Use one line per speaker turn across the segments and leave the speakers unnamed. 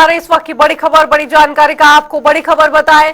रहे इस वक्त की बड़ी खबर, बड़ी जानकारी का आपको बड़ी खबर बताएं।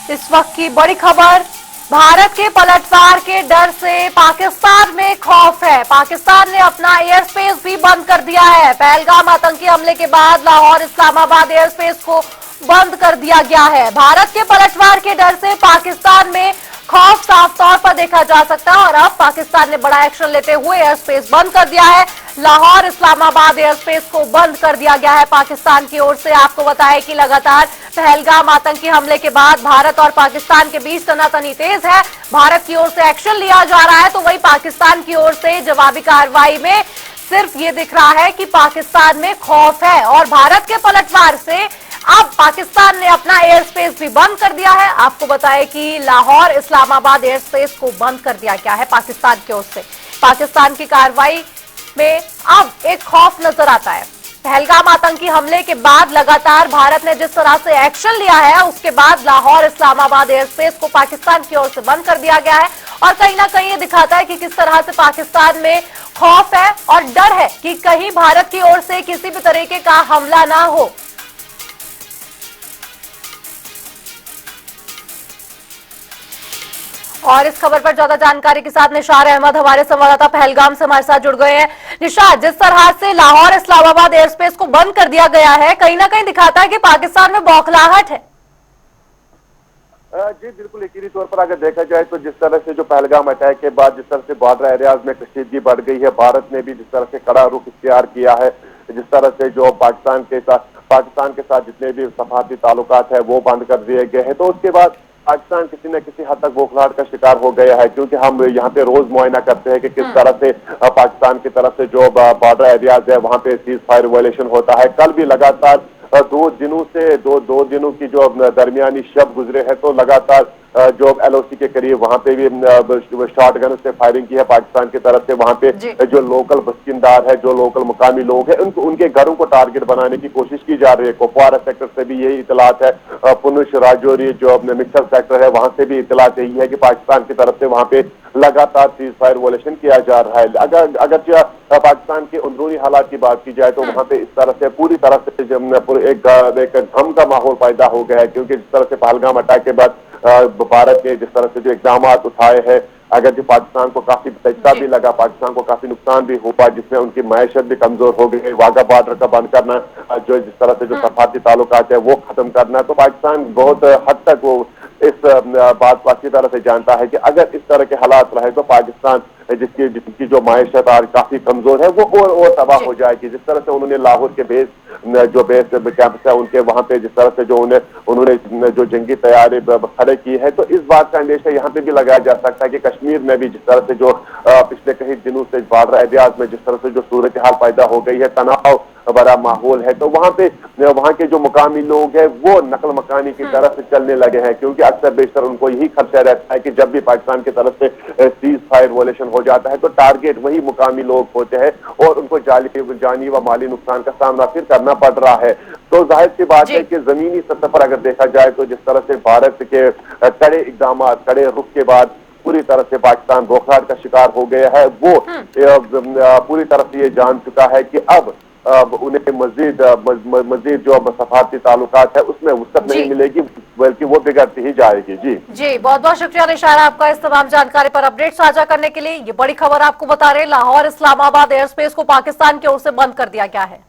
इस वक्त की बड़ी खबर, भारत के पलटवार के डर से पाकिस्तान में खौफ है। पाकिस्तान ने अपना एयर स्पेस भी बंद कर दिया है। पहलगाम आतंकी हमले के बाद लाहौर इस्लामाबाद एयर स्पेस को बंद कर दिया गया है। भारत के पलटवार के डर से पाकिस्तान में खौफ साफ तौर पर देखा जा सकता है और अब पाकिस्तान ने बड़ा एक्शन लेते हुए एयर स्पेस बंद कर दिया है। लाहौर इस्लामाबाद एयर स्पेस को बंद कर दिया गया है पाकिस्तान की ओर से। आपको बताएं कि लगातार पहलगाम आतंकी हमले के बाद भारत और पाकिस्तान के बीच तनातनी तेज है। भारत की ओर से एक्शन लिया जा रहा है तो वही पाकिस्तान की ओर से जवाबी कार्रवाई में सिर्फ ये दिख रहा है कि पाकिस्तान में खौफ है और भारत के पलटवार से अब पाकिस्तान ने अपना एयर स्पेस भी बंद कर दिया है। आपको बताएं कि लाहौर इस्लामाबाद एयर स्पेस को बंद कर दिया गया है पाकिस्तान की ओर से। पाकिस्तान की कार्रवाई में अब एक खौफ नजर आता है। पहलगाम आतंकी हमले के बाद लगातार भारत ने जिस तरह से एक्शन लिया है उसके बाद लाहौर इस्लामाबाद एयर स्पेस को पाकिस्तान की ओर से बंद कर दिया गया है और कहीं ना कहीं ये दिखाता है कि किस तरह से पाकिस्तान में खौफ है और डर है कि कहीं भारत की ओर से किसी भी तरीके का हमला ना हो। और इस खबर पर ज्यादा जानकारी के साथ निशार अहमद हमारे संवाददाता पहलगाम से हमारे साथ जुड़ गए हैं। निशार, जिस तरह से लाहौर इस्लामाबाद एयर स्पेस को बंद कर दिया गया है कहीं ना कहीं दिखाता है कि पाकिस्तान में बौखलाहट है।
जी बिल्कुल, यकीनी तौर पर अगर देखा जाए तो जिस तरह से जो पहलगाम अटैक के बाद जिस तरह से बॉर्डर एरियाज में कशीदगी बढ़ गई है, भारत ने भी जिस तरह से कड़ा रुख इख्तियार किया है, जिस तरह से जो पाकिस्तान के साथ जितने भी सफारती ताल्लुकात है वो बंद कर दिए गए हैं, तो उसके बाद पाकिस्तान किसी न किसी हद तक बौखलाहट का शिकार हो गया है। क्योंकि हम यहाँ पे रोज मुआयना करते हैं कि किस तरह से पाकिस्तान की तरफ से जो बॉर्डर एरियाज है वहाँ पे सीज फायर वायलेशन होता है। कल भी लगातार दो दिनों की जो दरमियानी शब गुजरे हैं तो लगातार जो LOC के करीब वहाँ पे भी शॉट गन से फायरिंग की है पाकिस्तान की तरफ से। वहाँ पे जो लोकल बस्तिनदार है, जो लोकल मुकामी लोग हैं, उनके घरों को टारगेट बनाने की कोशिश की जा रही है। कुपवारा सेक्टर से भी यही इतलात है, पुंछ राजौरी जो मिक्सर सेक्टर है वहाँ से भी इतलात यही है कि पाकिस्तान की तरफ से वहाँ पे लगातार सीज फायर वायलेशन किया जा रहा है। अगर पाकिस्तान के अंदरूनी हालात की बात की जाए तो वहाँ पे इस तरह से पूरी तरह से एक गम का माहौल पैदा हो गया है। क्योंकि जिस तरह से पहलगाम अटैक के बाद भारत ने जिस तरह से जो इक़दाम उठाए हैं, अगर जो पाकिस्तान को काफी धक्का भी लगा, पाकिस्तान को काफी नुकसान भी हुआ, जिसमें उनकी मैशत भी कमजोर हो गई। वाघा बॉर्डर का बंद करना, जो जिस तरह से जो सफारती ताल्लुकात है वो खत्म करना, तो पाकिस्तान बहुत हद तक वो इस बात को अच्छी तरह से जानता है कि अगर इस तरह के हालात रहे तो पाकिस्तान जिसकी जो मैशत आज काफी कमजोर है वो और तबाह हो जाएगी। जिस तरह से उन्होंने लाहौर के बेस कैंपस है उनके वहां पे जिस तरह से जो उन्होंने जो जंगी तैयारी खड़े की है, तो इस बात का अंदेशा यहाँ पे भी लगाया जा सकता है कि कश्मीर में भी जिस तरह से जो पिछले कई दिनों से बॉर्डर एरियाज में जिस तरह से जो सूरत हाल पैदा हो गई है, तनाव बड़ा माहौल है, तो वहाँ के जो मुकामी लोग हैं वो नकल मकानी की तरफ से चलने लगे हैं। क्योंकि अक्सर बेशतर उनको यही खदशा रहता है कि जब भी पाकिस्तान की तरफ से सीज फायर वायलेशन हो जाता है तो टारगेट वही मुकामी लोग होते हैं और उनको जानी व माली नुकसान का सामना फिर करना पड़ रहा है। तो जाहिर सी बात है कि जमीनी सतह पर अगर देखा जाए तो जिस तरह से भारत के कड़े इकदाम, कड़े रुख के बाद पूरी तरह से पाकिस्तान बौखलाहट का शिकार हो गया है, वो पूरी तरह से ये जान चुका है कि अब उन्हें मजीद जो सफारती ताल्लुकात है उसमें वुसअत नहीं मिलेगी, बल्कि वो बिगड़ती ही जाएगी। जी
बहुत बहुत शुक्रिया निशार आपका इस तमाम जानकारी पर अपडेट साझा करने के लिए। ये बड़ी खबर आपको बता रहे, लाहौर इस्लामाबाद एयर स्पेस को पाकिस्तान की ओर से बंद कर दिया गया है।